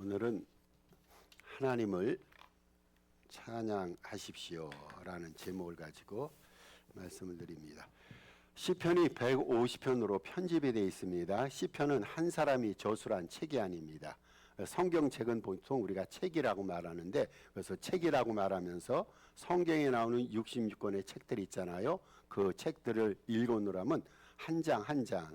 오늘은 하나님을 찬양하십시오 라는 제목을 가지고 말씀을 드립니다. 시편이 150편으로 편집이 되어 있습니다. 시편은 한 사람이 저술한 책이 아닙니다. 성경책은 보통 우리가 책이라고 말하는데, 그래서 책이라고 말하면서 성경에 나오는 66권의 책들이 있잖아요. 그 책들을 읽어놓으라면 한 장 한 장,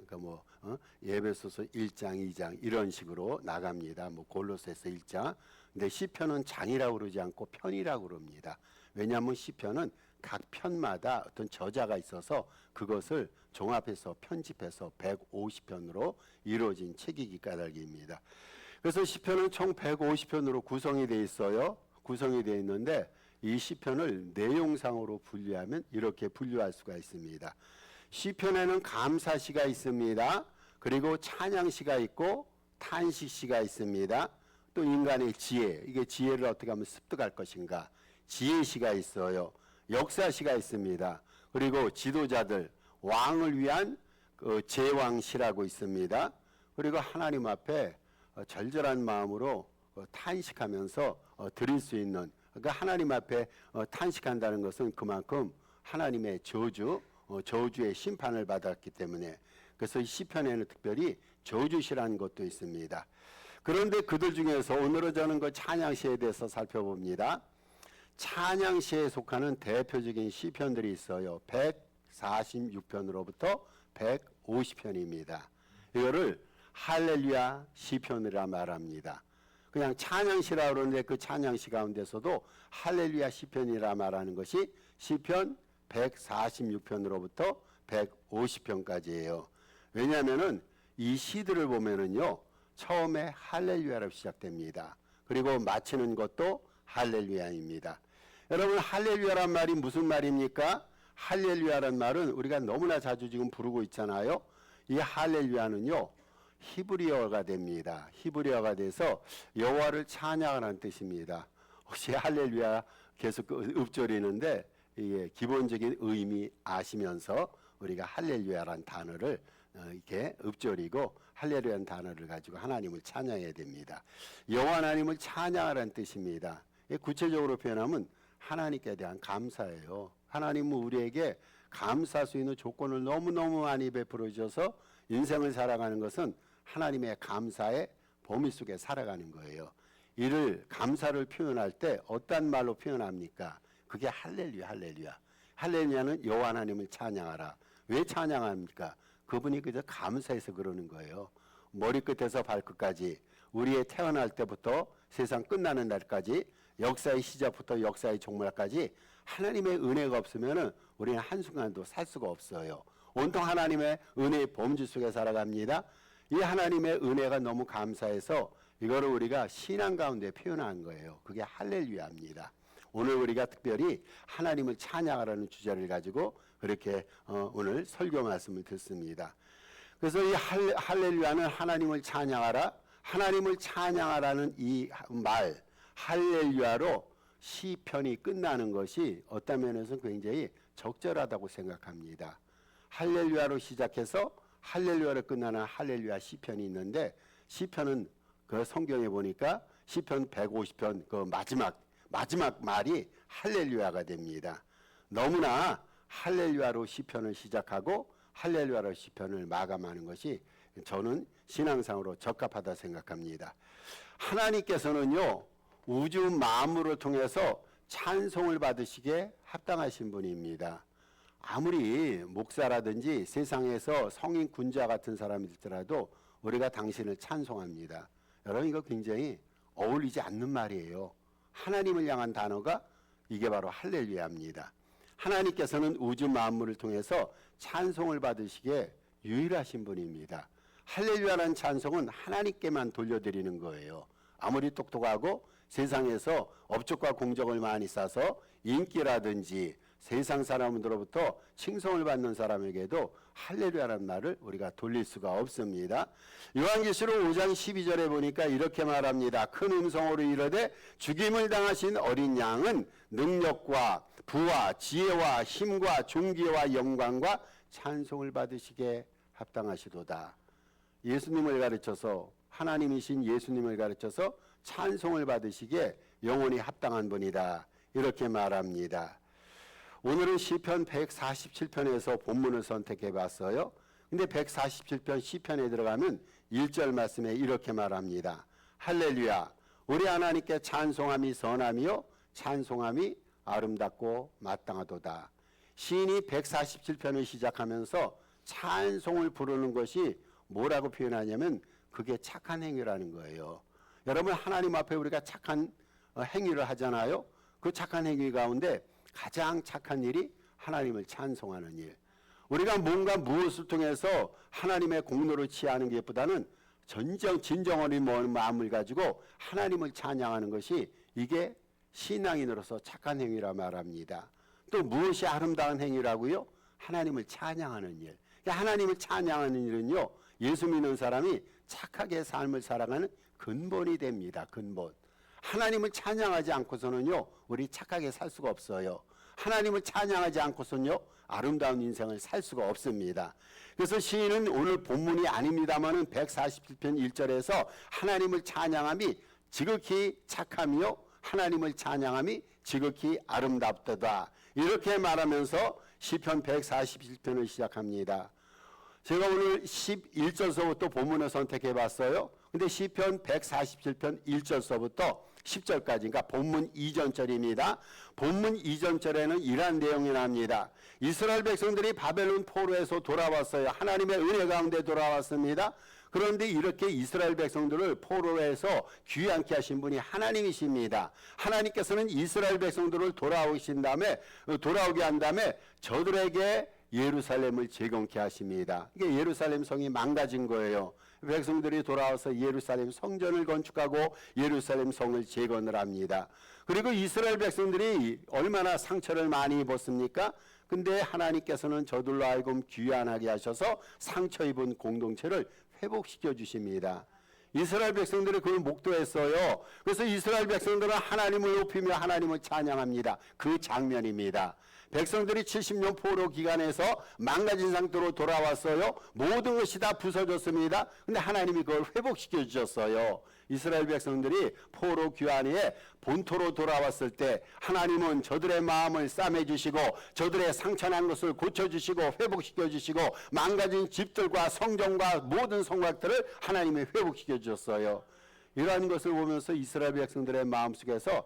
에베소서 1장 2장 이런 식으로 나갑니다. 골로새서 1장. 근데 시편은 장이라고 그러지 않고 편이라고 그럽니다. 왜냐하면 시편은 각 편마다 어떤 저자가 있어서 그것을 종합해서 편집해서 150편으로 이루어진 책이기 까닭입니다. 그래서 시편은 총 150편으로 구성이 되어 있어요. 구성이 되어 있는데 이 시편을 내용상으로 분류하면 이렇게 분류할 수가 있습니다. 시편에는 감사시가 있습니다. 그리고 찬양시가 있고 탄식시가 있습니다. 또 인간의 지혜, 이게 지혜를 어떻게 하면 습득할 것인가, 지혜시가 있어요. 역사시가 있습니다. 그리고 지도자들, 왕을 위한 제왕시라고 있습니다. 그리고 하나님 앞에 절절한 마음으로 탄식하면서 드릴 수 있는, 그러니까 하나님 앞에 탄식한다는 것은 그만큼 하나님의 저주의 심판을 받았기 때문에, 그래서 이 시편에는 특별히 저주시라는 것도 있습니다. 그런데 그들 중에서 오늘은 저는 그 찬양시에 대해서 살펴봅니다. 찬양시에 속하는 대표적인 시편들이 있어요. 146편으로부터 150편입니다. 이거를 할렐루야 시편이라 말합니다. 그냥 찬양시라 그러는데 그 찬양시 가운데서도 할렐루야 시편이라 말하는 것이 시편 146편으로부터 150편까지예요. 왜냐하면은 이 시들을 보면은요, 처음에 할렐루야로 시작됩니다. 그리고 마치는 것도 할렐루야입니다. 여러분, 할렐루야란 말이 무슨 말입니까? 할렐루야란 말은 우리가 너무나 자주 지금 부르고 있잖아요. 이 할렐루야는요, 히브리어가 됩니다. 히브리어가 돼서 여호와를 찬양하라는 뜻입니다. 혹시 할렐루야 계속 읊조리는데 이게 기본적인 의미 아시면서 우리가 할렐루야란 단어를 이렇게 읊조리고 할렐루야라는 단어를 가지고 하나님을 찬양해야 됩니다. 여호와 하나님을 찬양하라는 뜻입니다. 구체적으로 표현하면 하나님께 대한 감사예요. 하나님은 우리에게 감사할 수 있는 조건을 너무너무 많이 베풀어 주셔서 인생을 살아가는 것은 하나님의 감사의 범위 속에 살아가는 거예요. 이를 감사를 표현할 때 어떤 말로 표현합니까? 그게 할렐루야, 할렐루야. 할렐루야는 여호와 하나님을 찬양하라. 왜 찬양합니까? 그분이 그저 감사해서 그러는 거예요. 머리끝에서 발끝까지, 우리의 태어날 때부터 세상 끝나는 날까지, 역사의 시작부터 역사의 종말까지 하나님의 은혜가 없으면 우리는 한순간도 살 수가 없어요. 온통 하나님의 은혜의 범주 속에 살아갑니다. 이 하나님의 은혜가 너무 감사해서 이거를 우리가 신앙 가운데 표현한 거예요. 그게 할렐루야입니다. 오늘 우리가 특별히 하나님을 찬양하라는 주제를 가지고 그렇게 오늘 설교 말씀을 듣습니다. 그래서 이 할렐루야는 하나님을 찬양하라, 하나님을 찬양하라는 이 말 할렐루야로 시편이 끝나는 것이 어떤 면에서 굉장히 적절하다고 생각합니다. 할렐루야로 시작해서 할렐루야로 끝나는 할렐루야 시편이 있는데, 시편은 그 성경에 보니까 시편 150편 그 마지막 말이 할렐루야가 됩니다. 너무나 할렐루야로 시편을 시작하고 할렐루야로 시편을 마감하는 것이 저는 신앙상으로 적합하다 생각합니다. 하나님께서는요, 우주 만물을 통해서 찬송을 받으시기에 합당하신 분입니다. 아무리 목사라든지 세상에서 성인 군자 같은 사람이더라도 우리가 당신을 찬송합니다. 여러분, 이거 굉장히 어울리지 않는 말이에요. 하나님을 향한 단어가 이게 바로 할렐루야입니다. 하나님께서는 우주 만물을 통해서 찬송을 받으시기에 유일하신 분입니다. 할렐루야라는 찬송은 하나님께만 돌려드리는 거예요. 아무리 똑똑하고 세상에서 업적과 공적을 많이 쌓아서 인기라든지 세상 사람들로부터 칭송을 받는 사람에게도 할렐루야라는 말을 우리가 돌릴 수가 없습니다. 요한계시록 5장 12절에 보니까 이렇게 말합니다. 큰 음성으로 이르되 죽임을 당하신 어린 양은 능력과 부와 지혜와 힘과 존귀와 영광과 찬송을 받으시게 합당하시도다. 예수님을 가르쳐서, 하나님이신 예수님을 가르쳐서 찬송을 받으시기에 영원히 합당한 분이다. 이렇게 말합니다. 오늘은 시편 147편에서 본문을 선택해 봤어요. 근데 147편 시편에 들어가면 1절 말씀에 이렇게 말합니다. 할렐루야, 우리 하나님께 찬송함이 선함이요 찬송함이 아름답고 마땅하도다. 시인이 147편을 시작하면서 찬송을 부르는 것이 뭐라고 표현하냐면 그게 착한 행위라는 거예요. 여러분, 하나님 앞에 우리가 착한 행위를 하잖아요. 그 착한 행위 가운데 가장 착한 일이 하나님을 찬송하는 일. 우리가 뭔가 무엇을 통해서 하나님의 공로를 취하는 것보다는 진정 어린 마음을 가지고 하나님을 찬양하는 것이 이게 신앙인으로서 착한 행위라 말합니다. 또 무엇이 아름다운 행위라고요? 하나님을 찬양하는 일. 하나님을 찬양하는 일은요, 예수 믿는 사람이 착하게 삶을 살아가는 근본이 됩니다. 근본. 하나님을 찬양하지 않고서는요, 우리 착하게 살 수가 없어요. 하나님을 찬양하지 않고서는요, 아름다운 인생을 살 수가 없습니다. 그래서 시인은 오늘 본문이 아닙니다만은 147편 1절에서 하나님을 찬양함이 지극히 착함이요 하나님을 찬양함이 지극히 아름답도다. 이렇게 말하면서 시편 147편을 시작합니다. 제가 오늘 11절서부터 본문을 선택해 봤어요. 근데 시편 147편 1절서부터 10절까지, 그러니까 본문 이전절입니다. 본문 이전절에는 이러한 내용이 납니다. 이스라엘 백성들이 바벨론 포로에서 돌아왔어요. 하나님의 은혜 가운데 돌아왔습니다. 그런데 이렇게 이스라엘 백성들을 포로에서 귀환케 하신 분이 하나님이십니다. 하나님께서는 이스라엘 백성들을 돌아오게 한 다음에 저들에게 예루살렘을 재건케 하십니다. 이게 예루살렘 성이 망가진 거예요. 백성들이 돌아와서 예루살렘 성전을 건축하고 예루살렘 성을 재건을 합니다. 그리고 이스라엘 백성들이 얼마나 상처를 많이 입었습니까? 근데 하나님께서는 저들로 하여금 귀환하게 하셔서 상처 입은 공동체를 회복시켜 주십니다. 이스라엘 백성들이 그걸 목도했어요. 그래서 이스라엘 백성들은 하나님을 높이며 하나님을 찬양합니다. 그 장면입니다. 백성들이 70년 포로 기간에서 망가진 상태로 돌아왔어요. 모든 것이 다 부서졌습니다. 근데 하나님이 그걸 회복시켜 주셨어요. 이스라엘 백성들이 포로 귀환에 본토로 돌아왔을 때 하나님은 저들의 마음을 싸매 주시고 저들의 상처난 것을 고쳐 주시고 회복시켜 주시고 망가진 집들과 성전과 모든 성곽들을 하나님이 회복시켜 주셨어요. 이러한 것을 보면서 이스라엘 백성들의 마음속에서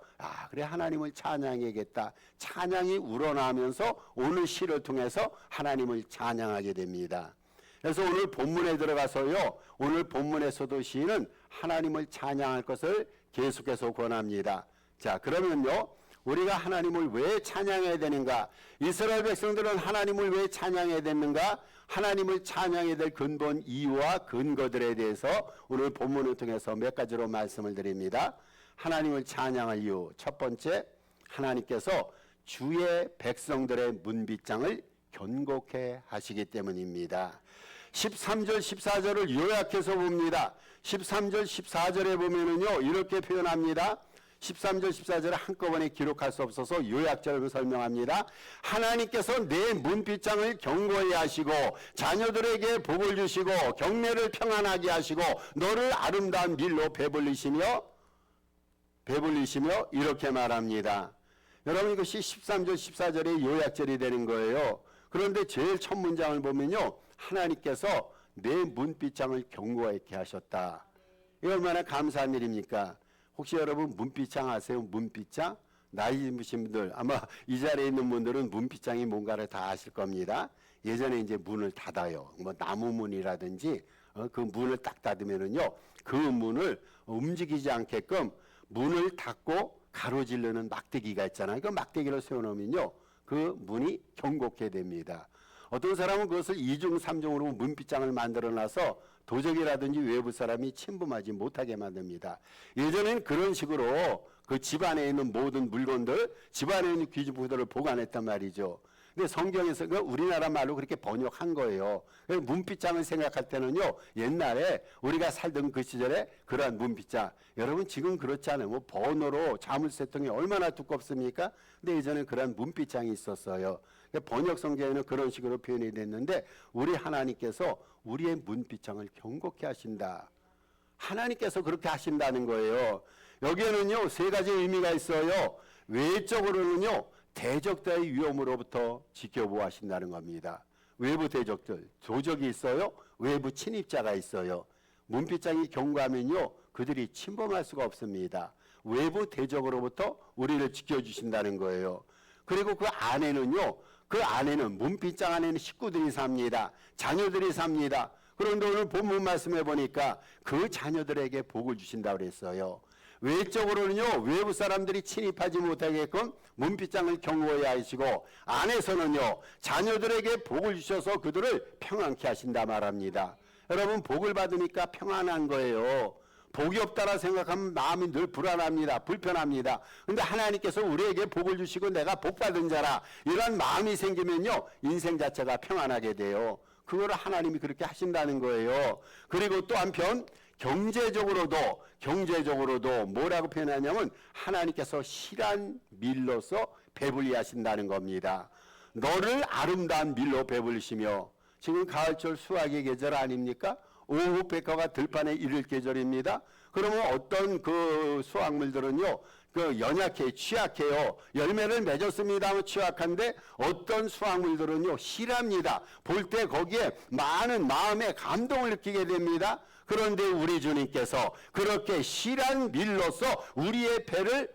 그래, 하나님을 찬양해야겠다. 찬양이 우러나면서 오늘 시를 통해서 하나님을 찬양하게 됩니다. 그래서 오늘 본문에 들어가서요, 오늘 본문에서도 시인은 하나님을 찬양할 것을 계속해서 권합니다. 자, 그러면요, 우리가 하나님을 왜 찬양해야 되는가? 이스라엘 백성들은 하나님을 왜 찬양해야 되는가? 하나님을 찬양해야 될 근본 이유와 근거들에 대해서 오늘 본문을 통해서 몇 가지로 말씀을 드립니다. 하나님을 찬양할 이유. 첫 번째, 하나님께서 주의 백성들의 문빗장을 견고케 하시기 때문입니다. 13절 14절을 요약해서 봅니다. 13절 14절에 보면은요, 이렇게 표현합니다. 13절 14절을 한꺼번에 기록할 수 없어서 요약절을 설명합니다. 하나님께서 내 문빗장을 견고히 하시고 자녀들에게 복을 주시고 경내를 평안하게 하시고 너를 아름다운 밀로 배불리시며 이렇게 말합니다. 여러분, 이것이 13절 14절의 요약절이 되는 거예요. 그런데 제일 첫 문장을 보면요, 하나님께서 내 문빗장을 견고하게 하셨다. 이거 얼마나 감사한 일입니까? 혹시 여러분 문빗장 아세요? 문빗장? 나이 드신 분들, 아마 이 자리에 있는 분들은 문빗장이 뭔가를 다 아실 겁니다. 예전에 이제 문을 닫아요. 뭐 나무 문이라든지 그 문을 딱 닫으면은요, 그 문을 움직이지 않게끔 문을 닫고 가로지르는 막대기가 있잖아요. 그 막대기를 세워놓으면요, 그 문이 견고하게 됩니다. 어떤 사람은 그것을 2중 3중으로 문빗장을 만들어놔서 도적이라든지 외부 사람이 침범하지 못하게 만듭니다. 예전에는 그런 식으로 그 집안에 있는 모든 물건들, 집안에 있는 귀중품들을 보관했단 말이죠. 근데 성경에서 그 우리나라 말로 그렇게 번역한 거예요. 문빗장을 생각할 때는요, 옛날에 우리가 살던 그 시절에 그러한 문빗장, 여러분 지금 그렇지 않아요. 뭐 번호로 자물쇠통이 얼마나 두껍습니까? 근데 예전에 그러한 문빗장이 있었어요. 번역 성경에는 그런 식으로 표현이 됐는데 우리 하나님께서 우리의 문빗장을 견고케 하신다. 하나님께서 그렇게 하신다는 거예요. 여기에는요, 세 가지 의미가 있어요. 외적으로는요, 대적자의 위험으로부터 지켜보아신다는 겁니다. 외부 대적들, 조적이 있어요. 외부 침입자가 있어요. 문빗장이 견고하면요, 그들이 침범할 수가 없습니다. 외부 대적으로부터 우리를 지켜주신다는 거예요. 그리고 그 안에는요, 그 안에는 문빗장 안에는 식구들이 삽니다. 자녀들이 삽니다. 그런데 오늘 본문 말씀해 보니까 그 자녀들에게 복을 주신다고 그랬어요. 외적으로는요, 외부 사람들이 침입하지 못하게끔 문빗장을 견고히 하시고, 안에서는요, 자녀들에게 복을 주셔서 그들을 평안케 하신다 말합니다. 여러분, 복을 받으니까 평안한 거예요. 복이 없다라 생각하면 마음이 늘 불안합니다. 불편합니다. 근데 하나님께서 우리에게 복을 주시고 내가 복 받은 자라, 이런 마음이 생기면요, 인생 자체가 평안하게 돼요. 그걸 하나님이 그렇게 하신다는 거예요. 그리고 또 한편 경제적으로도 뭐라고 표현하냐면 하나님께서 실한 밀로서 배불리 하신다는 겁니다. 너를 아름다운 밀로 배불리시며, 지금 가을철 수확의 계절 아닙니까? 오후 백화가 들판에 이를 계절입니다. 그러면 어떤 그 수확물들은요, 그 연약해, 취약해요. 열매를 맺었습니다만 취약한데, 어떤 수확물들은요, 실합니다. 볼 때 거기에 많은 마음의 감동을 느끼게 됩니다. 그런데 우리 주님께서 그렇게 실한 밀로서 우리의 배를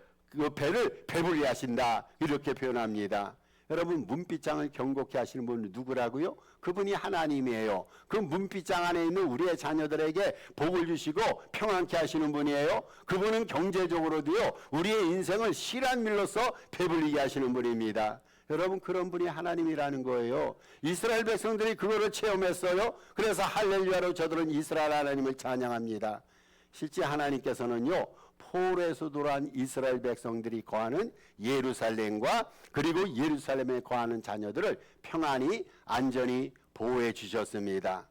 배불리 하신다, 이렇게 표현합니다. 여러분, 문빗장을 견고케 하시는 분은 누구라고요? 그분이 하나님이에요. 그 문빗장 안에 있는 우리의 자녀들에게 복을 주시고 평안케 하시는 분이에요. 그분은 경제적으로도요, 우리의 인생을 실한 밀로서 배불리게 하시는 분입니다. 여러분, 그런 분이 하나님이라는 거예요. 이스라엘 백성들이 그거를 체험했어요. 그래서 할렐루야로 저들은 이스라엘 하나님을 찬양합니다. 실제 하나님께서는요, 포로에서 돌아온 이스라엘 백성들이 거하는 예루살렘과 그리고 예루살렘에 거하는 자녀들을 평안히 안전히 보호해 주셨습니다.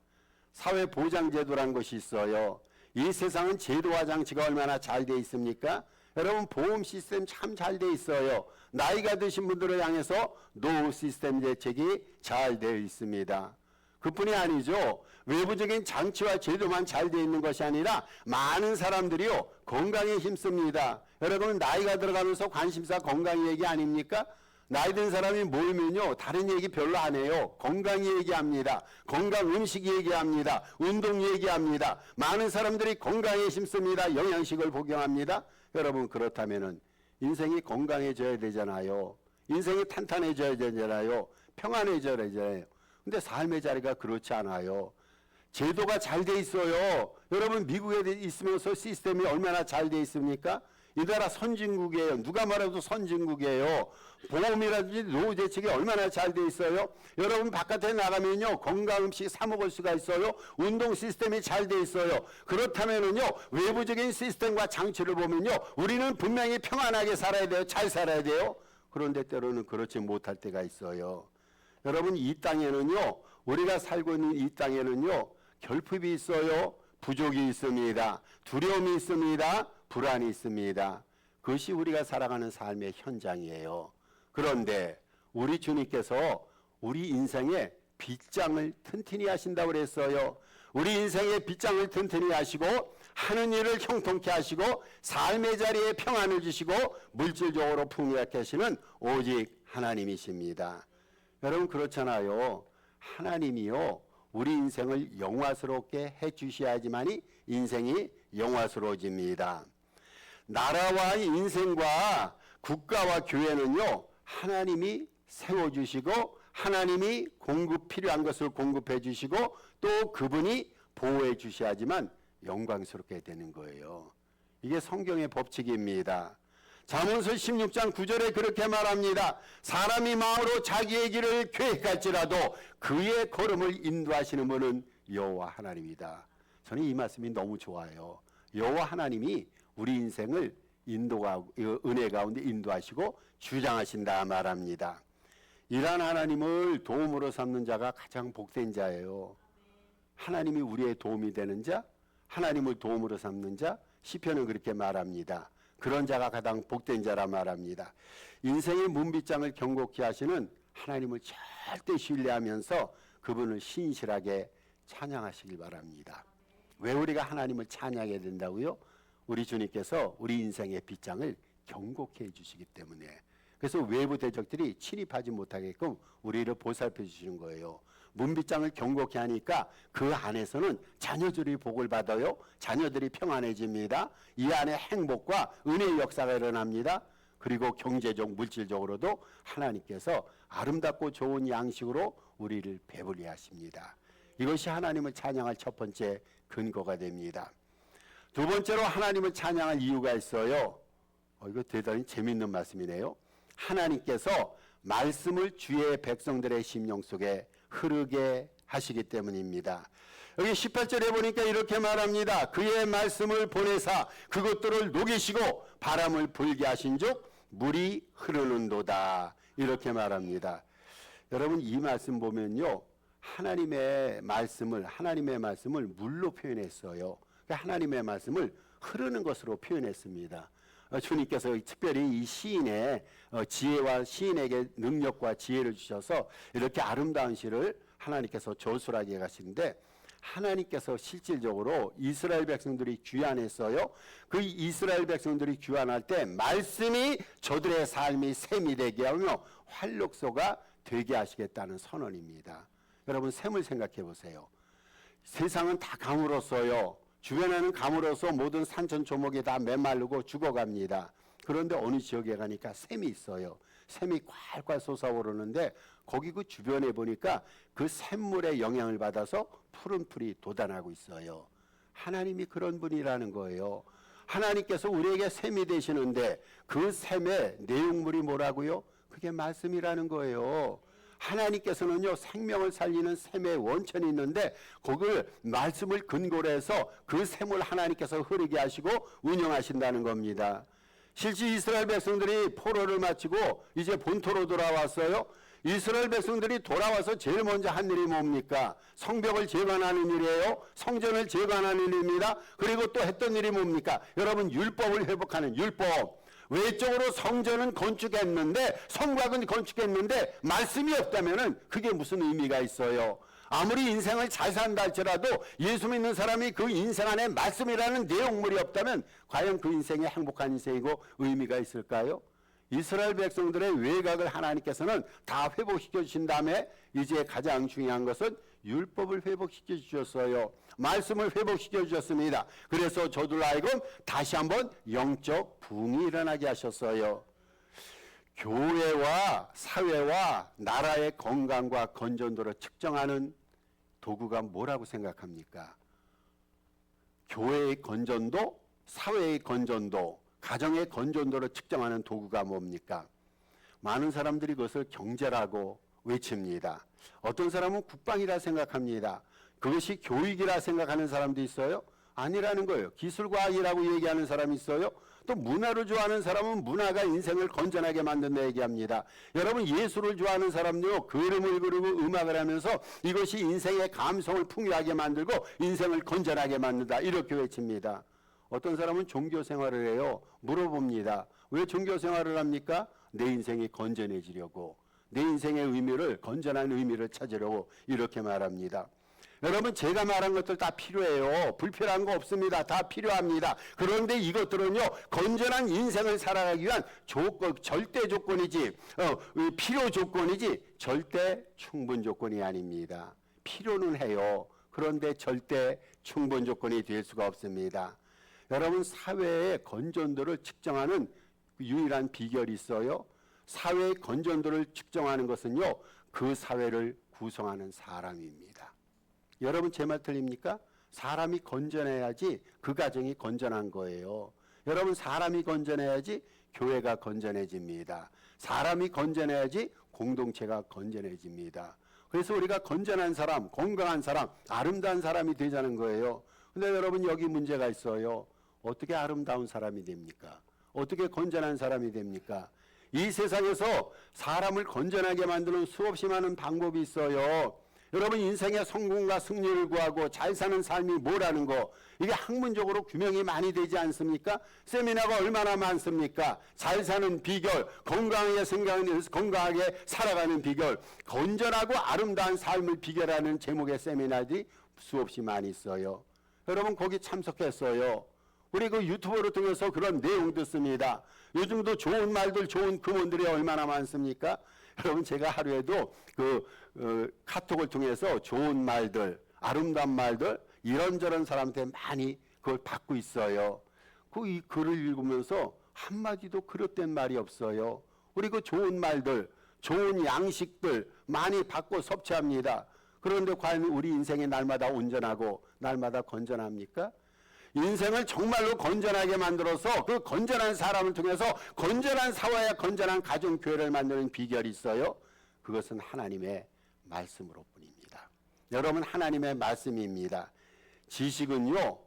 사회보장제도란 것이 있어요. 이 세상은 제도와 장치가 얼마나 잘 돼 있습니까? 여러분, 보험 시스템 참 잘 돼 있어요. 나이가 드신 분들을 향해서 노후 시스템 대책이 잘 되어 있습니다. 그뿐이 아니죠. 외부적인 장치와 제도만 잘 되어 있는 것이 아니라 많은 사람들이요, 건강에 힘씁니다. 여러분, 나이가 들어가면서 관심사 건강 얘기 아닙니까? 나이 든 사람이 모이면요, 다른 얘기 별로 안 해요. 건강 얘기합니다. 건강 음식 얘기합니다. 운동 얘기합니다. 많은 사람들이 건강에 힘씁니다. 영양식을 복용합니다. 여러분, 그렇다면은 인생이 건강해져야 되잖아요. 인생이 탄탄해져야 되잖아요. 평안해져야 되잖아요. 근데 삶의 자리가 그렇지 않아요. 제도가 잘 돼 있어요. 여러분, 미국에 있으면서 시스템이 얼마나 잘 돼 있습니까? 이 나라 선진국이에요. 누가 말해도 선진국이에요. 보험이라든지 노후 대책이 얼마나 잘 돼 있어요. 여러분, 바깥에 나가면요, 건강 음식 사 먹을 수가 있어요. 운동 시스템이 잘 돼 있어요. 그렇다면은요, 외부적인 시스템과 장치를 보면요, 우리는 분명히 평안하게 살아야 돼요. 잘 살아야 돼요. 그런데 때로는 그렇지 못할 때가 있어요. 여러분, 이 땅에는요, 우리가 살고 있는 이 땅에는요, 결핍이 있어요. 부족이 있습니다. 두려움이 있습니다. 불안이 있습니다. 그것이 우리가 살아가는 삶의 현장이에요. 그런데 우리 주님께서 우리 인생의 빗장을 튼튼히 하신다고 그랬어요. 우리 인생의 빗장을 튼튼히 하시고 하는 일을 형통케 하시고 삶의 자리에 평안을 주시고 물질적으로 풍요하게 하시는 오직 하나님이십니다. 여러분, 그렇잖아요. 하나님이요, 우리 인생을 영화스럽게 해주셔야지만이 인생이 영화스러워집니다. 나라와 인생과 국가와 교회는요, 하나님이 세워주시고 하나님이 필요한 것을 공급해 주시고 또 그분이 보호해 주셔야지만 영광스럽게 되는 거예요. 이게 성경의 법칙입니다. 잠언서 16장 9절에 그렇게 말합니다. 사람이 마음으로 자기의 길을 계획할지라도 그의 걸음을 인도하시는 분은 여호와 하나님이다. 저는 이 말씀이 너무 좋아요. 여호와 하나님이 우리 인생을 은혜 가운데 인도하시고 주장하신다 말합니다. 이러한 하나님을 도움으로 삼는 자가 가장 복된 자예요. 하나님이 우리의 도움이 되는 자, 하나님을 도움으로 삼는 자, 시편은 그렇게 말합니다. 그런 자가 가장 복된 자라 말합니다. 인생의 문빗장을 견고케 하시는 하나님을 절대 신뢰하면서 그분을 신실하게 찬양하시길 바랍니다. 왜 우리가 하나님을 찬양해야 된다고요? 우리 주님께서 우리 인생의 빗장을 경고케 해주시기 때문에, 그래서 외부 대적들이 침입하지 못하게끔 우리를 보살펴 주시는 거예요. 문빗장을 경고케 하니까 그 안에서는 자녀들이 복을 받아요. 자녀들이 평안해집니다. 이 안에 행복과 은혜의 역사가 일어납니다. 그리고 경제적, 물질적으로도 하나님께서 아름답고 좋은 양식으로 우리를 배불리 하십니다. 이것이 하나님을 찬양할 첫 번째 근거가 됩니다. 두 번째로 하나님을 찬양할 이유가 있어요. 이거 대단히 재밌는 말씀이네요. 하나님께서 말씀을 주의 백성들의 심령 속에 흐르게 하시기 때문입니다. 여기 18절에 보니까 이렇게 말합니다. 그의 말씀을 보내사 그것들을 녹이시고 바람을 불게 하신즉 물이 흐르는도다. 이렇게 말합니다. 여러분, 이 말씀 보면요, 하나님의 말씀을 물로 표현했어요. 하나님의 말씀을 흐르는 것으로 표현했습니다. 주님께서 특별히 이 시인의 지혜와 시인에게 능력과 지혜를 주셔서 이렇게 아름다운 시를 하나님께서 저술하게 하시는데, 하나님께서 실질적으로 이스라엘 백성들이 귀환했어요. 그 이스라엘 백성들이 귀환할 때 말씀이 저들의 삶이 샘이 되게 하며 활력소가 되게 하시겠다는 선언입니다. 여러분, 샘을 생각해 보세요. 세상은 다 강으로써요. 주변에는 감으로써 모든 산천 조목이 다 메마르고 죽어갑니다. 그런데 어느 지역에 가니까 샘이 있어요. 샘이 콸콸 솟아오르는데 거기 그 주변에 보니까 그 샘물의 영향을 받아서 푸른 풀이 돋아나고 있어요. 하나님이 그런 분이라는 거예요. 하나님께서 우리에게 샘이 되시는데 그 샘의 내용물이 뭐라고요? 그게 말씀이라는 거예요. 하나님께서는요, 생명을 살리는 샘의 원천이 있는데 그걸 말씀을 근거로 해서 그 샘을 하나님께서 흐르게 하시고 운영하신다는 겁니다. 실제 이스라엘 백성들이 포로를 마치고 이제 본토로 돌아왔어요. 이스라엘 백성들이 돌아와서 제일 먼저 한 일이 뭡니까? 성벽을 재건하는 일이에요. 성전을 재건하는 일입니다. 그리고 또 했던 일이 뭡니까? 여러분, 율법을 회복하는 율법. 외적으로 성전은 건축했는데, 성곽은 건축했는데 말씀이 없다면은 그게 무슨 의미가 있어요? 아무리 인생을 잘 산다 할지라도 예수 믿는 사람이 그 인생 안에 말씀이라는 내용물이 없다면 과연 그 인생이 행복한 인생이고 의미가 있을까요? 이스라엘 백성들의 외곽을 하나님께서는 다 회복시켜 주신 다음에 이제 가장 중요한 것은 율법을 회복시켜 주셨어요. 말씀을 회복시켜 주셨습니다. 그래서 저들 하여금 다시 한번 영적 부흥이 일어나게 하셨어요. 교회와 사회와 나라의 건강과 건전도를 측정하는 도구가 뭐라고 생각합니까? 교회의 건전도, 사회의 건전도, 가정의 건전도를 측정하는 도구가 뭡니까? 많은 사람들이 그것을 경제라고 외칩니다. 어떤 사람은 국방이라 생각합니다. 그것이 교육이라 생각하는 사람도 있어요. 아니라는 거예요. 기술과학이라고 얘기하는 사람이 있어요. 또 문화를 좋아하는 사람은 문화가 인생을 건전하게 만든다 얘기합니다. 여러분, 예술을 좋아하는 사람도 그림을 그리고 음악을 하면서 이것이 인생의 감성을 풍요하게 만들고 인생을 건전하게 만든다 이렇게 외칩니다. 어떤 사람은 종교 생활을 해요. 물어봅니다. 왜 종교 생활을 합니까? 내 인생이 건전해지려고, 내 인생의 의미를, 건전한 의미를 찾으려고 이렇게 말합니다. 여러분, 제가 말한 것들 다 필요해요. 불필요한 거 없습니다. 다 필요합니다. 그런데 이것들은요, 건전한 인생을 살아가기 위한 절대 조건이지, 필요 조건이지 절대 충분 조건이 아닙니다. 필요는 해요. 그런데 절대 충분 조건이 될 수가 없습니다. 여러분, 사회의 건전도를 측정하는 유일한 비결이 있어요. 사회의 건전도를 측정하는 것은요, 그 사회를 구성하는 사람입니다. 여러분, 제 말 틀립니까? 사람이 건전해야지 그 가정이 건전한 거예요. 여러분, 사람이 건전해야지 교회가 건전해집니다. 사람이 건전해야지 공동체가 건전해집니다. 그래서 우리가 건전한 사람, 건강한 사람, 아름다운 사람이 되자는 거예요. 근데 여러분, 여기 문제가 있어요. 어떻게 아름다운 사람이 됩니까? 어떻게 건전한 사람이 됩니까? 이 세상에서 사람을 건전하게 만드는 수없이 많은 방법이 있어요. 여러분, 인생의 성공과 승리를 구하고 잘 사는 삶이 뭐라는 거, 이게 학문적으로 규명이 많이 되지 않습니까? 세미나가 얼마나 많습니까? 잘 사는 비결, 건강하게 살아가는 비결, 건전하고 아름다운 삶을 비결하는 제목의 세미나들이 수없이 많이 있어요. 여러분, 거기 참석했어요. 우리 그 유튜브를 통해서 그런 내용 듣습니다. 요즘도 좋은 말들, 좋은 금원들이 얼마나 많습니까? 여러분, 제가 하루에도 카톡을 통해서 좋은 말들, 아름다운 말들, 이런저런 사람한테 많이 그걸 받고 있어요. 이 글을 읽으면서 한마디도 그릇된 말이 없어요. 우리 그 좋은 말들, 좋은 양식들 많이 받고 섭취합니다. 그런데 과연 우리 인생이 날마다 온전하고 날마다 건전합니까? 인생을 정말로 건전하게 만들어서 그 건전한 사람을 통해서 건전한 사회와 건전한 가정교회를 만드는 비결이 있어요. 그것은 하나님의 말씀으로 뿐입니다. 여러분, 하나님의 말씀입니다. 지식은요,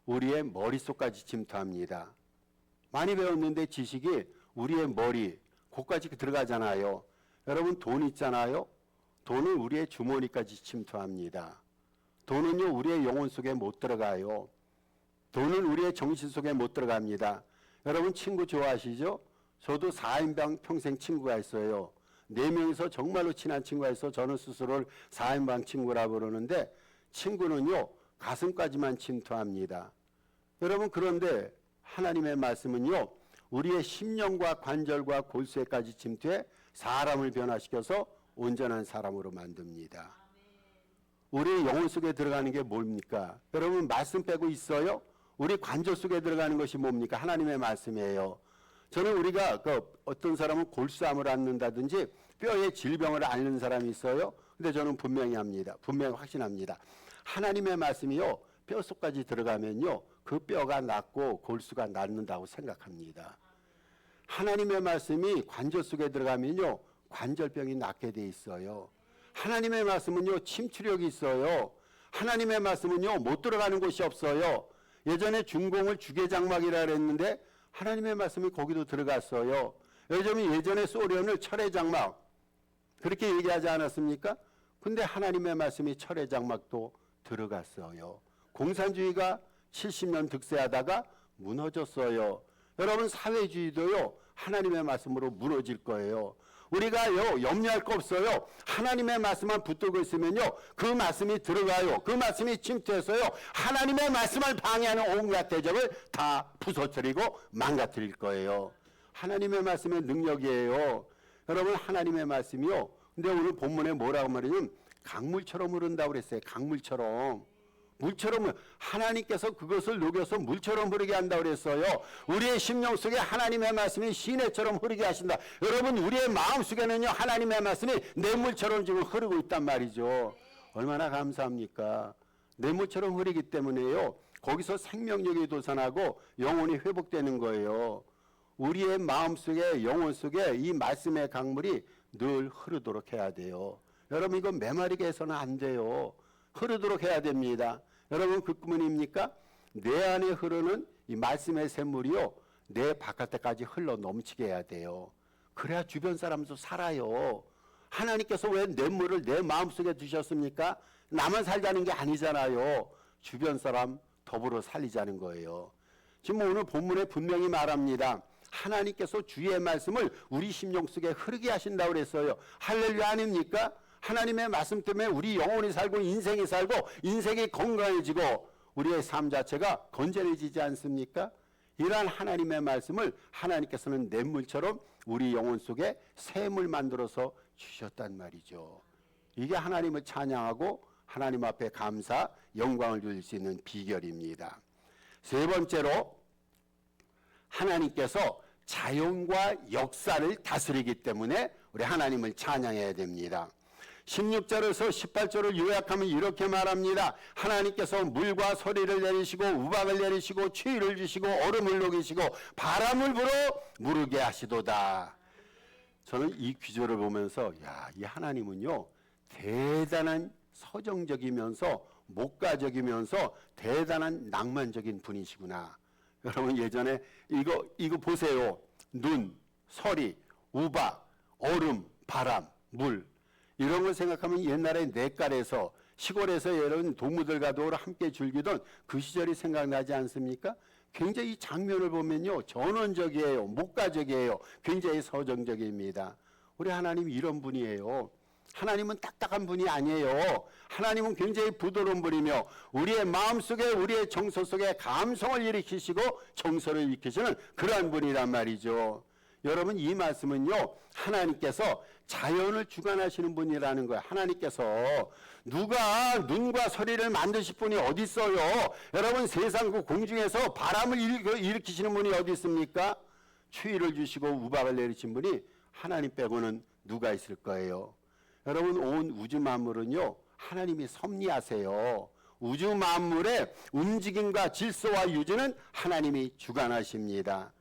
우리의 머릿속까지 침투합니다. 많이 배웠는데 지식이 우리의 머리, 곳까지 들어가잖아요. 여러분, 돈 있잖아요. 돈은 우리의 주머니까지 침투합니다. 돈은요, 우리의 영혼 속에 못 들어가요. 돈은 우리의 정신 속에 못 들어갑니다. 여러분, 친구 좋아하시죠? 저도 4인방 평생 친구가 있어요. 4명이서 정말로 친한 친구가 있어 저는 스스로를 4인방 친구라 부르는데, 친구는요, 가슴까지만 침투합니다. 여러분, 그런데 하나님의 말씀은요, 우리의 심령과 관절과 골수에까지 침투해 사람을 변화시켜서 온전한 사람으로 만듭니다. 우리의 영혼 속에 들어가는 게 뭡니까? 여러분, 말씀 빼고 있어요? 우리 관절 속에 들어가는 것이 뭡니까? 하나님의 말씀이에요. 저는 우리가 어떤 사람은 골수암을 앓는다든지 뼈에 질병을 앓는 사람이 있어요. 근데 저는 분명히 확신합니다. 하나님의 말씀이요, 뼛속까지 들어가면요, 그 뼈가 낫고 골수가 낫는다고 생각합니다. 하나님의 말씀이 관절 속에 들어가면요, 관절병이 낫게 돼 있어요. 하나님의 말씀은요, 침투력이 있어요. 하나님의 말씀은요, 못 들어가는 곳이 없어요. 예전에 중공을 주계장막이라 그랬는데 하나님의 말씀이 거기도 들어갔어요. 예전에 소련을 철회장막 그렇게 얘기하지 않았습니까? 근데 하나님의 말씀이 철회장막도 들어갔어요. 공산주의가 70년 득세하다가 무너졌어요. 여러분, 사회주의도요, 하나님의 말씀으로 무너질 거예요. 우리가요, 염려할 거 없어요. 하나님의 말씀만 붙들고 있으면요, 그 말씀이 들어가요. 그 말씀이 침투해서요, 하나님의 말씀을 방해하는 온갖 대적을 다 부서뜨리고 망가뜨릴 거예요. 하나님의 말씀의 능력이에요. 여러분, 하나님의 말씀이요, 근데 오늘 본문에 뭐라고 말하냐면 강물처럼 흐른다고 그랬어요. 강물처럼. 물처럼, 하나님께서 그것을 녹여서 물처럼 흐르게 한다고 그랬어요. 우리의 심령 속에 하나님의 말씀이 시내처럼 흐르게 하신다. 여러분, 우리의 마음 속에는요, 하나님의 말씀이 냇물처럼 지금 흐르고 있단 말이죠. 얼마나 감사합니까? 냇물처럼 흐르기 때문에요, 거기서 생명력이 돋아나고 영혼이 회복되는 거예요. 우리의 마음 속에, 영혼 속에 이 말씀의 강물이 늘 흐르도록 해야 돼요. 여러분, 이거 메마르게 해서는 안 돼요. 흐르도록 해야 됩니다. 여러분, 그 꿈은입니까? 내 안에 흐르는 이 말씀의 샘물이요, 내 바깥에까지 흘러 넘치게 해야 돼요. 그래야 주변 사람도 살아요. 하나님께서 왜 냇물을 내 마음속에 두셨습니까? 나만 살자는 게 아니잖아요. 주변 사람 더불어 살리자는 거예요. 지금 오늘 본문에 분명히 말합니다. 하나님께서 주의 말씀을 우리 심령 속에 흐르게 하신다고 그랬어요. 할렐루야 아닙니까? 하나님의 말씀 때문에 우리 영혼이 살고 인생이 살고 인생이 건강해지고 우리의 삶 자체가 건전해지지 않습니까? 이러한 하나님의 말씀을 하나님께서는 냇물처럼 우리 영혼 속에 샘을 만들어서 주셨단 말이죠. 이게 하나님을 찬양하고 하나님 앞에 감사, 영광을 드릴 수 있는 비결입니다. 세 번째로, 하나님께서 자연과 역사를 다스리기 때문에 우리 하나님을 찬양해야 됩니다. 16절에서 18절을 요약하면 이렇게 말합니다. 하나님께서 물과 소리를 내리시고 우박을 내리시고 추위를 주시고 얼음을 녹이시고 바람을 불어 무르게 하시도다. 저는 이 구절을 보면서 이 하나님은요, 대단한 서정적이면서 목가적이면서 대단한 낭만적인 분이시구나. 여러분, 예전에 이거 보세요. 눈, 서리, 우박, 얼음, 바람, 물, 이런 걸 생각하면 옛날에 냇가에서 시골에서 여러분 동무들과도 함께 즐기던 그 시절이 생각나지 않습니까? 굉장히 이 장면을 보면요, 전원적이에요. 목가적이에요. 굉장히 서정적입니다. 우리 하나님 이런 분이에요. 하나님은 딱딱한 분이 아니에요. 하나님은 굉장히 부드러운 분이며 우리의 마음속에 우리의 정서 속에 감성을 일으키시고 정서를 일으키시는 그러한 분이란 말이죠. 여러분 이 말씀은요 하나님께서 자연을 주관하시는 분이라는 거예요. 하나님께서 누가 눈과 소리를 만드실 분이 어디 있어요? 여러분 세상 그 공중에서 바람을 일으키시는 분이 어디 있습니까? 추위를 주시고 우박을 내리신 분이 하나님 빼고는 누가 있을 거예요? 여러분 온 우주 만물은요 하나님이 섭리하세요. 우주 만물의 움직임과 질서와 유지는 하나님이 주관하십니다.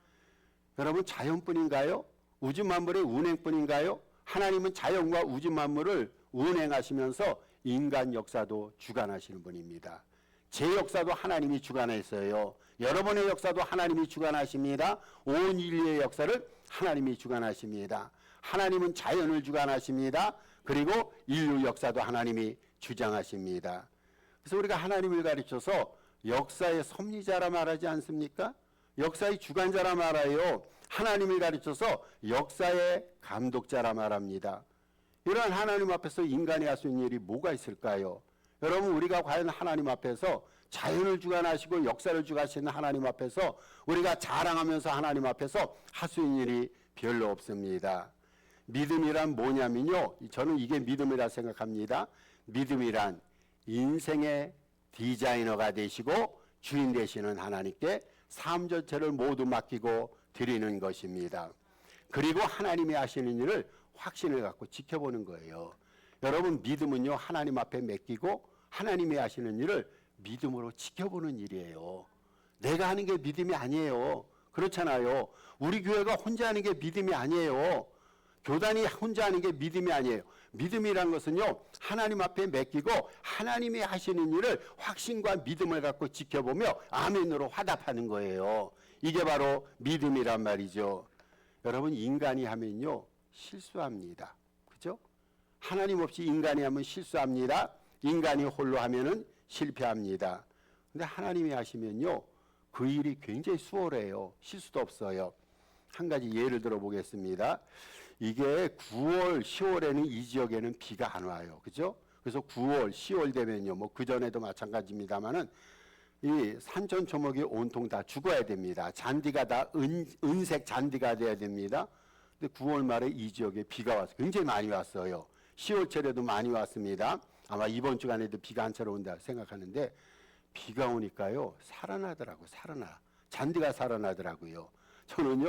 여러분 자연뿐인가요? 우주 만물의 운행뿐인가요? 하나님은 자연과 우주 만물을 운행하시면서 인간 역사도 주관하시는 분입니다. 제 역사도 하나님이 주관했어요. 여러분의 역사도 하나님이 주관하십니다. 온 인류의 역사를 하나님이 주관하십니다. 하나님은 자연을 주관하십니다. 그리고 인류 역사도 하나님이 주장하십니다. 그래서 우리가 하나님을 가르쳐서 역사의 섭리자라 말하지 않습니까? 역사의 주관자라 말해요. 하나님을 가르쳐서 역사의 감독자라 말합니다. 이러한 하나님 앞에서 인간이 할 수 있는 일이 뭐가 있을까요? 여러분 우리가 과연 하나님 앞에서 자연을 주관하시고 역사를 주관하시는 하나님 앞에서 우리가 자랑하면서 하나님 앞에서 할 수 있는 일이 별로 없습니다. 믿음이란 뭐냐면요. 저는 이게 믿음이라 생각합니다. 믿음이란 인생의 디자이너가 되시고 주인 되시는 하나님께 삶 전체를 모두 맡기고 드리는 것입니다. 그리고 하나님이 하시는 일을 확신을 갖고 지켜보는 거예요. 여러분 믿음은요 하나님 앞에 맡기고 하나님이 하시는 일을 믿음으로 지켜보는 일이에요. 내가 하는 게 믿음이 아니에요. 그렇잖아요. 우리 교회가 혼자 하는 게 믿음이 아니에요. 교단이 혼자 하는 게 믿음이 아니에요. 믿음이란 것은요 하나님 앞에 맡기고 하나님이 하시는 일을 확신과 믿음을 갖고 지켜보며 아멘으로 화답하는 거예요. 이게 바로 믿음이란 말이죠. 여러분 인간이 하면요 실수합니다. 그죠? 하나님 없이 인간이 하면 실수합니다. 인간이 홀로 하면은 실패합니다. 근데 하나님이 하시면요 그 일이 굉장히 수월해요. 실수도 없어요. 한 가지 예를 들어 보겠습니다. 이게 9월, 10월에는 이 지역에는 비가 안 와요. 그죠? 그래서 9월, 10월 되면요. 뭐 그전에도 마찬가지입니다만은 이 산천 초목이 온통 다 죽어야 됩니다. 잔디가 다 은색 잔디가 돼야 됩니다. 근데 9월 말에 이 지역에 비가 와서 굉장히 많이 왔어요. 10월철에도 많이 왔습니다. 아마 이번 주간에도 비가 한 차례 온다 생각하는데 비가 오니까요. 살아나더라고. 잔디가 살아나더라고요. 저는요.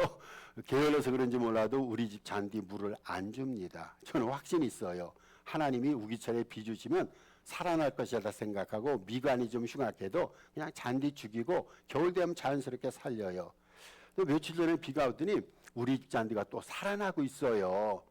게을러서 그런지 몰라도 우리 집 잔디 물을 안 줍니다. 저는 확신이 있어요. 하나님이 우기철에 비 주시면 살아날 것이다 생각하고 미관이 좀 흉악해도 그냥 잔디 죽이고 겨울 되면 자연스럽게 살려요. 또 며칠 전에 비가 오더니 우리 집 잔디가 또 살아나고 있어요.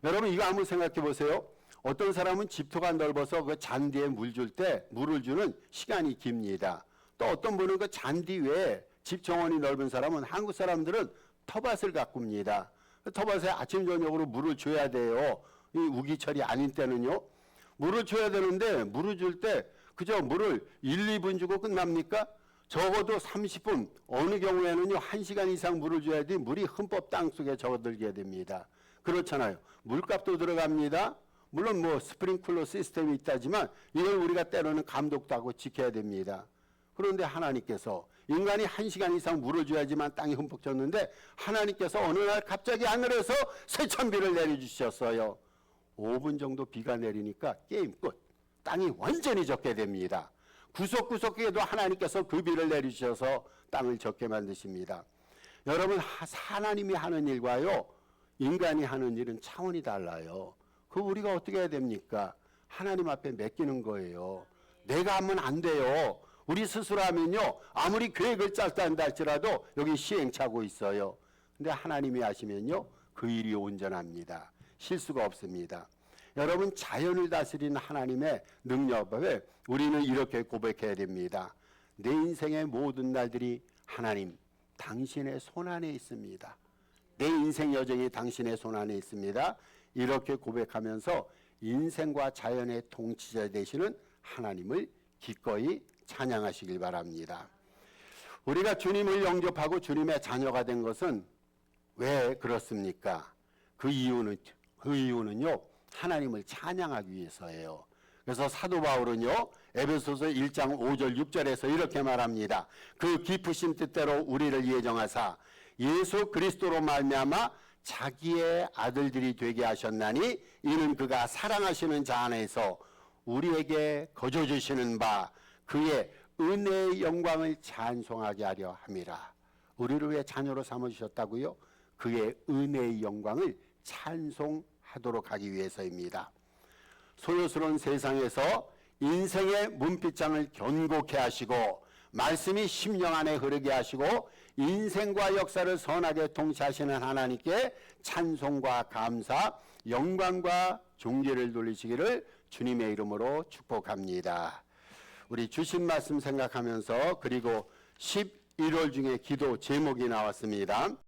여러분 이거 한번 생각해 보세요. 어떤 사람은 집터가 넓어서 그 잔디에 물 줄 때 물을 주는 시간이 깁니다. 또 어떤 분은 그 잔디 외에 집 정원이 넓은 사람은 한국 사람들은 텃밭을 가꿉니다. 텃밭에 아침 저녁으로 물을 줘야 돼요. 이 우기철이 아닌 때는요. 물을 줘야 되는데 물을 줄 때 그저 물을 1, 2분 주고 끝납니까? 적어도 30분, 어느 경우에는요 1시간 이상 물을 줘야지 물이 흠뻑 땅속에 적어들게 됩니다. 그렇잖아요. 물값도 들어갑니다. 물론 뭐 스프링클러 시스템이 있다지만 이걸 우리가 때로는 감독도 하고 지켜야 됩니다. 그런데 하나님께서 인간이 1시간 이상 물을 줘야지만 땅이 흠뻑 젖는데 하나님께서 어느 날 갑자기 하늘에서 세찬비를 내려주셨어요. 5분 정도 비가 내리니까 게임 끝. 땅이 완전히 젖게 됩니다. 구석구석에도 하나님께서 그 비를 내리셔서 땅을 젖게 만드십니다. 여러분 하나님이 하는 일과요 인간이 하는 일은 차원이 달라요. 그 우리가 어떻게 해야 됩니까? 하나님 앞에 맡기는 거예요. 내가 하면 안 돼요. 우리 스스로 하면요 아무리 계획을 짰다 한다 할지라도 여기 시행착오 있어요. 근데 하나님이 하시면요 그 일이 온전합니다. 실수가 없습니다. 여러분 자연을 다스리는 하나님의 능력을 우리는 이렇게 고백해야 됩니다. 내 인생의 모든 날들이 하나님 당신의 손안에 있습니다. 내 인생 여정이 당신의 손안에 있습니다. 이렇게 고백하면서 인생과 자연의 통치자 되시는 하나님을 기꺼이 찬양하시길 바랍니다. 우리가 주님을 영접하고 주님의 자녀가 된 것은 왜 그렇습니까? 그 이유는요 하나님을 찬양하기 위해서예요. 그래서 사도 바울은요, 에베소서 1장 5절 6절에서 이렇게 말합니다. 그 깊으신 뜻대로 우리를 예정하사 예수 그리스도로 말미암아 자기의 아들들이 되게 하셨나니 이는 그가 사랑하시는 자 안에서 우리에게 거저 주시는 바 그의 은혜의 영광을 찬송하게 하려 함이라. 우리를 왜 자녀로 삼으셨다고요? 그의 은혜의 영광을 찬송하도록 하기 위해서입니다. 소요스러운 세상에서 인생의 문빗장을 견고케 하시고 말씀이 심령 안에 흐르게 하시고 인생과 역사를 선하게 통치하시는 하나님께 찬송과 감사, 영광과 존귀를 돌리시기를 주님의 이름으로 축복합니다. 우리 주신 말씀 생각하면서 그리고 11월 중에 기도 제목이 나왔습니다.